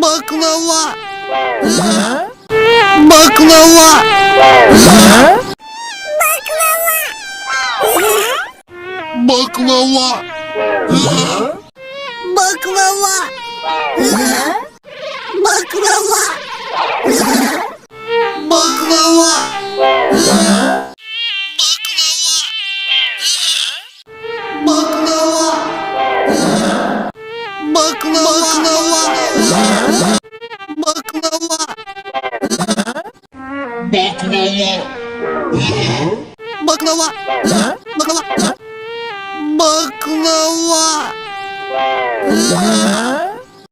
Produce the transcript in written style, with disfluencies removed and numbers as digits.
Baklava. Baklava. Baklava. Baklava. Baklava. Baklava. Baklava. Baklava. Baklava. Baklava. Baklava. Baklava.